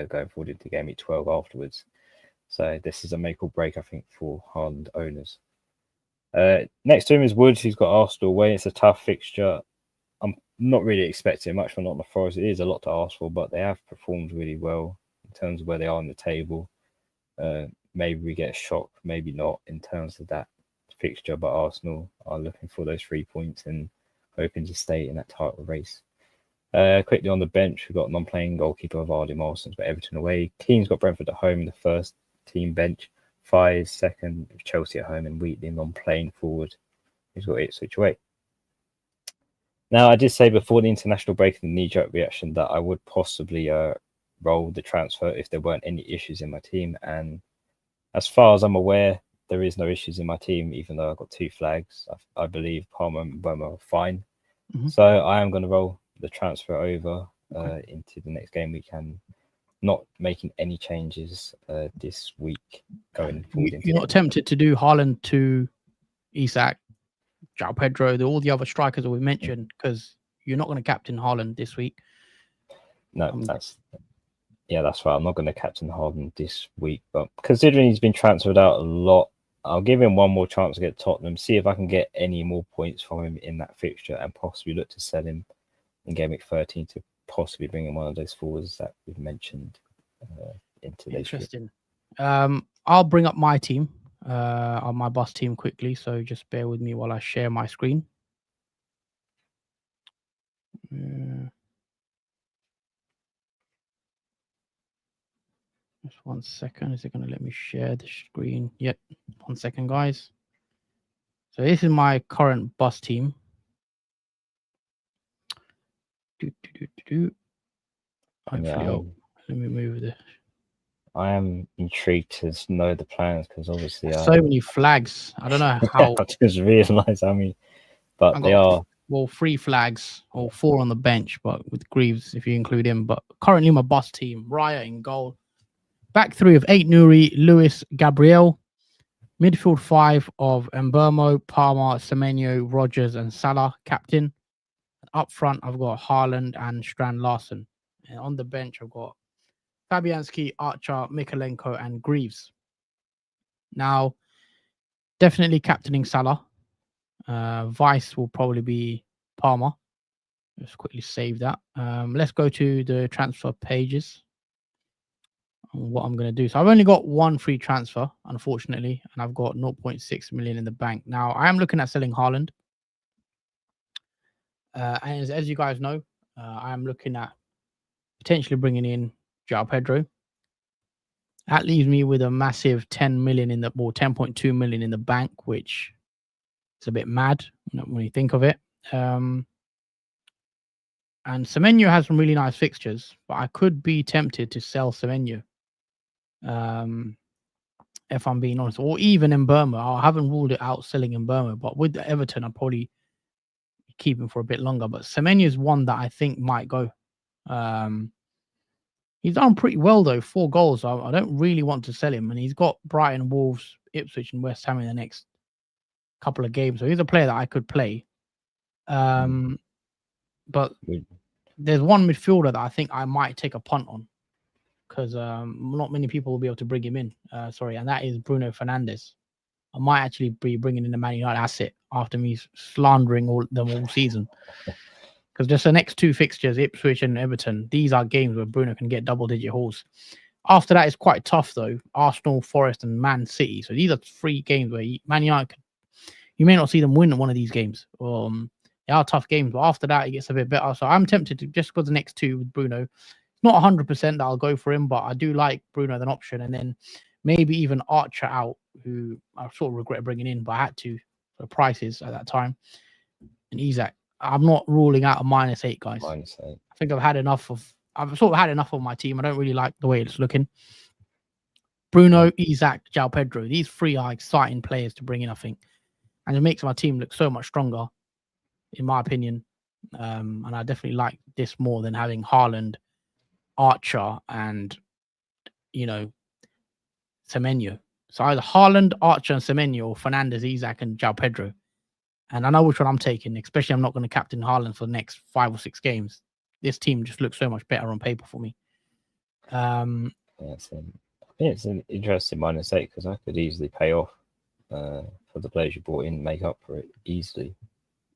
going forward into game week 12 afterwards. So this is a make or break, I think, for Haaland owners. Next to him is Woods, who's got Arsenal away. It's a tough fixture. I'm not really expecting much from Nottingham Forest. It is a lot to ask for, but they have performed really well in terms of where they are on the table. Maybe we get a shock, maybe not in terms of that fixture, but Arsenal are looking for those 3 points and hoping to stay in that title race. Quickly on the bench, we've got non-playing goalkeeper Vardy Morrison's got Everton away. Keane's got Brentford at home in the first team bench. Fies second, Chelsea at home, and Wheatley non-playing forward. He's got Ipswich away. Now, I did say before the international break and the knee-jerk reaction that I would possibly roll the transfer if there weren't any issues in my team. And as far as I'm aware, there is no issues in my team, even though I've got 2 flags. I believe Palmer and Burma are fine. So I am going to roll the transfer over into the next game week and not making any changes this week going forward. You're not tempted to do Haaland to Isak, João Pedro, all the other strikers that we mentioned, because you're not going to captain Haaland this week. No, that's right. I'm not going to captain Haaland this week, but considering he's been transferred out a lot, I'll give him one more chance to get Tottenham, see if I can get any more points from him in that fixture, and possibly look to sell him in game week 13 to possibly bring in one of those forwards that we've mentioned into this. Interesting. I'll bring up my team, on my bus team quickly, so just bear with me while I share my screen. Just 1 second. Is it going to let me share the screen? Yep. 1 second, guys. So this is my current bus team. Hopefully, let me move this. I am intrigued to know the plans because obviously so many flags. I don't know how. I just realised how many, but they are 3 flags or 4 on the bench, but with Greaves if you include him. But currently my bus team: Raya in goal, back 3 of Aït-Nouri, Lewis, Gabriel, midfield 5 of Mbeumo, Palmer, Semenyo, Rogers, and Salah, captain. Up front, I've got Haaland and Strand Larsen. And on the bench, I've got Fabianski, Archer, Mikalenko, and Greaves. Now, definitely captaining Salah. Vice will probably be Palmer. Just quickly save that. Let's go to the transfer pages. What I'm going to do. So I've only got 1 free transfer, unfortunately, and I've got 0.6 million in the bank. Now, I am looking at selling Haaland. And as you guys know, I am looking at potentially bringing in João Pedro. That leaves me with a massive 10 million in the, or 10.2 million in the bank, which is a bit mad when you think of it. And Semenyo has some really nice fixtures, but I could be tempted to sell Semenyo. If I'm being honest, or even Mbeumo. I haven't ruled it out selling Mbeumo, but with Everton, I'll probably keep him for a bit longer. But Semenyo is one that I think might go. He's done pretty well though, 4 goals. So I don't really want to sell him, and he's got Brighton, Wolves, Ipswich, and West Ham in the next couple of games. So he's a player that I could play. But there's one midfielder that I think I might take a punt on, because not many people will be able to bring him in. And that is Bruno Fernandes. I might actually be bringing in the Man United asset after me slandering them all season. Because just the next 2 fixtures, Ipswich and Everton, these are games where Bruno can get double-digit hauls. After that, it's quite tough, though. Arsenal, Forest, and Man City. So these are 3 games where Man United, you may not see them win one of these games. They are tough games, but after that, it gets a bit better. So I'm tempted to just go the next 2 with Bruno. It's not 100% that I'll go for him, but I do like Bruno as an option. And then maybe even Archer out, who I sort of regret bringing in, but I had to for prices at that time. And Isak. I'm not ruling out a -8, guys. -8. I think I've sort of had enough of my team. I don't really like the way it's looking. Bruno, Isak, João Pedro. These three are exciting players to bring in, I think. And it makes my team look so much stronger, in my opinion. And I definitely like this more than having Haaland, Archer, and, Semenyo. So either Haaland, Archer, and Semenyo, or Fernandes, Isak, and João Pedro. And I know which one I'm taking, especially I'm not going to captain Haaland for the next 5 or 6 games. This team just looks so much better on paper for me. I think it's an interesting -8 because I could easily pay off for the players you brought in, make up for it easily.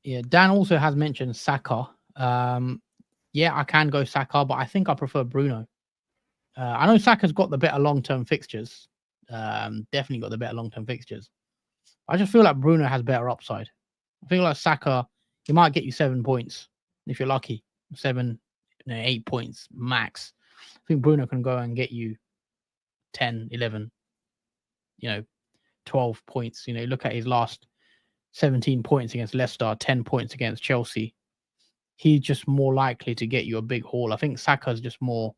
Yeah, Dan also has mentioned Saka. Yeah, I can go Saka, but I think I prefer Bruno. I know Saka's got the better long-term fixtures. Definitely got the better long-term fixtures. I just feel like Bruno has better upside. I feel like Saka, he might get you 7 points if you're lucky. 7, 8 points max. I think Bruno can go and get you 10, 11, 12 points. Look at his last 17 points against Leicester, 10 points against Chelsea. He's just more likely to get you a big haul. I think Saka's just more,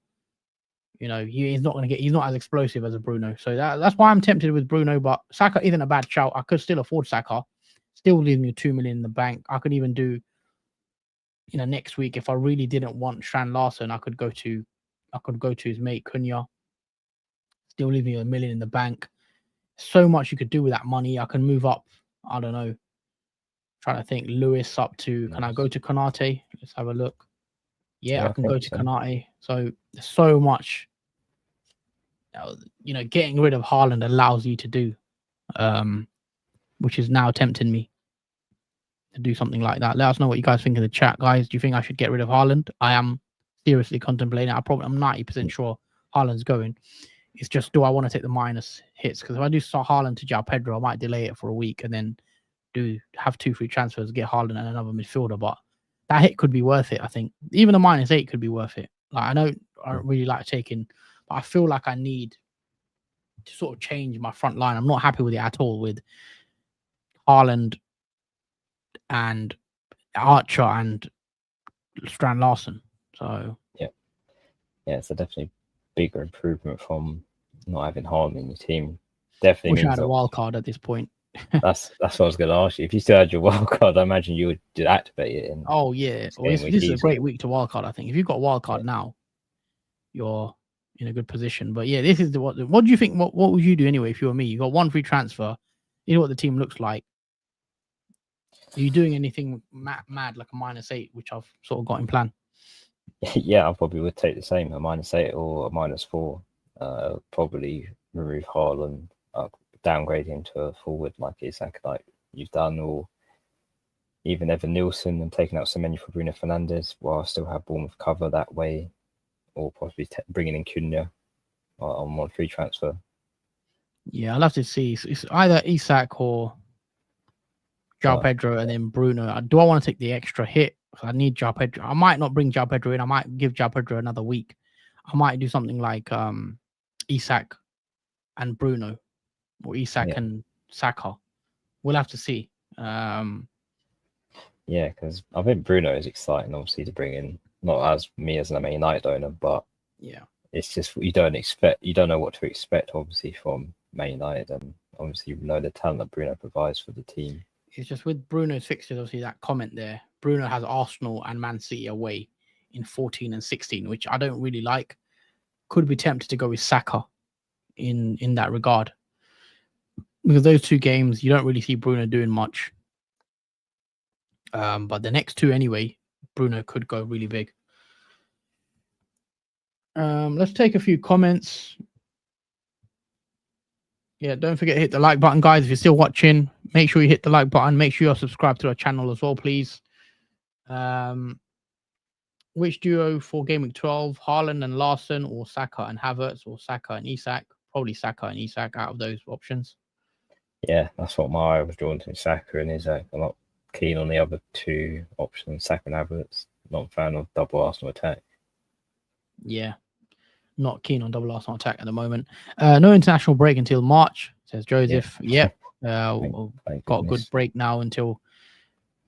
he's not as explosive as a Bruno. So that's why I'm tempted with Bruno, but Saka isn't a bad shout. I could still afford Saka. Still leaving me 2 million in the bank. I could even do, next week if I really didn't want Strand Larson, I could go to his mate Cunha. Still leaving me 1 million in the bank. So much you could do with that money. I can move up. I don't know. Trying to think. Lewis up to. Can I go to Konate? Let's have a look. Yeah, I can go to Konate. So there's so much. Getting rid of Haaland allows you to do, which is now tempting me to do something like that. Let us know what you guys think in the chat, guys. Do you think I should get rid of Haaland? I am seriously contemplating. I'm 90% sure Haaland's going. It's just, do I want to take the minus hits? Because if I do start Haaland to João Pedro, I might delay it for a week and then have 2 free transfers, get Haaland and another midfielder. But that hit could be worth it, I think. Even a -8 could be worth it. Like, I know I don't really like taking, but I feel like I need to sort of change my front line. I'm not happy with it at all with Haaland and Archer and Strand Larson. So yeah, it's a definitely bigger improvement from not having Haaland in your team. Definitely wish I had a wild card at this point. That's what I was going to ask you. If you still had your wild card, I imagine you would activate it. Oh yeah, this is a great week to wild card. I think if you've got a wild card now, you're in a good position. But yeah, this is what do you think? What would you do anyway if you were me? You got 1 free transfer. You know what the team looks like. Are you doing anything mad like a -8, which I've sort of got in plan? Yeah, I probably would take the same, a -8 or a -4. Probably remove Haaland, downgrade him to a forward like Isak, like you've done, or even Evan Nielsen and taking out Semenyo for Bruno Fernandes, while I still have Bournemouth cover that way, or possibly bringing in Cunha on 1 free transfer. Yeah, I'll have to see. It's either Isak or João Pedro and then Bruno. Do I want to take the extra hit? I need João Pedro. I might not bring João Pedro in. I might give João Pedro another week. I might do something like Isak and Bruno, or Isak and Saka. We'll have to see. Yeah, because I think Bruno is exciting, obviously, to bring in. Not as me as a Man United owner, but yeah, it's just you don't know what to expect, obviously, from Man United, and obviously you know the talent that Bruno provides for the team. It's just with Bruno's fixtures, obviously that comment there. Bruno has Arsenal and Man City away in 14 and 16, which I don't really like. Could be tempted to go with Saka in that regard, because those 2 games you don't really see Bruno doing much. But the next 2 anyway, Bruno could go really big. Let's take a few comments. Yeah, don't forget to hit the like button, guys. If you're still watching, make sure you hit the like button. Make sure you're subscribed to our channel as well, please. Which duo for Game Week 12? Haaland and Larson, or Saka and Havertz, or Saka and Isak? Probably Saka and Isak out of those options. Yeah, that's what my eye was drawn to, Saka and Isak. I'm not keen on the other 2 options, Saka and Havertz. Not a fan of double Arsenal attack. Yeah, not keen on double Arsenal attack at the moment. No international break until March, says Joseph. Yeah. Got a good break now until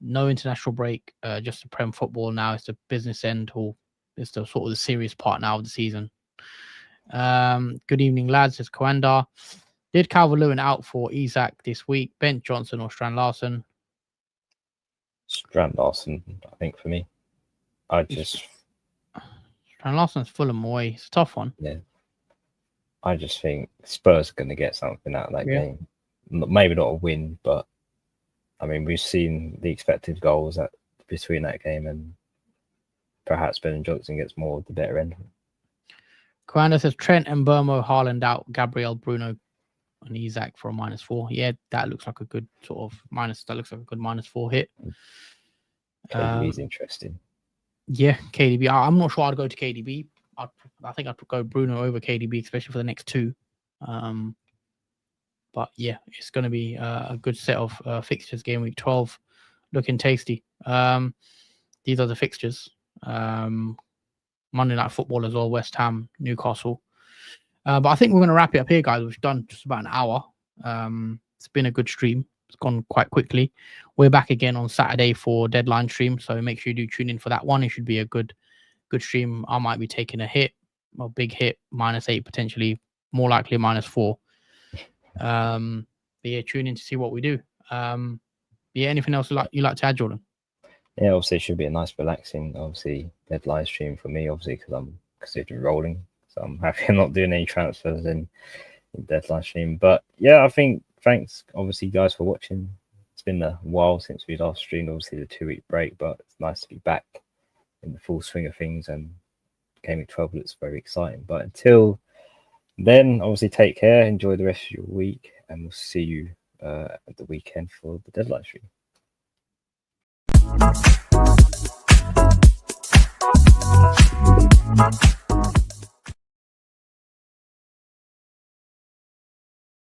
no international break. Just the Prem football now. It's the business end, or it's the sort of the serious part now of the season. Good evening, lads. It's Coanda. Did Calvert-Lewin out for Isak this week? Bent Johnson or Strand Larson? Strand Larson, I think, for me. Strand Larson's Fulham away. It's a tough one. Yeah. I just think Spurs are going to get something out of that Yeah. game. Maybe not a win, but I mean, we've seen the expected goals between that game, and perhaps Ben Johnson gets more of the better end. Coanda says Trent and Burmo, Haaland out, Gabriel, Bruno, and Isak for a -4. Yeah, that looks like a good sort of That looks like a good -4 hit. KDB is interesting. Yeah, KDB. I'm not sure I'd go to KDB. I think I'd go Bruno over KDB, especially for the next two. But yeah, it's going to be a good set of fixtures. Game week 12, looking tasty. These are the fixtures. Monday Night Football as well. West Ham, Newcastle. But I think we're going to wrap it up here, guys. We've done just about an hour. It's been a good stream. It's gone quite quickly. We're back again on Saturday for deadline stream, so make sure you do tune in for that one. It should be a good stream. I might be taking a big hit, -8 potentially, more likely -4. But yeah, tune in to see what we do. Yeah, anything else you like to add, Jordan? Yeah, obviously it should be a nice, relaxing, obviously deadline stream for me, obviously because I'm considering rolling, so I'm happy I'm not doing any transfers in deadline stream. But yeah, I think thanks, obviously, guys, for watching. It's been a while since we last streamed, obviously the 2-week break, but it's nice to be back in the full swing of things, and Gameweek 12 looks very exciting. But until then, obviously, take care, enjoy the rest of your week, and we'll see you at the weekend for the deadline stream.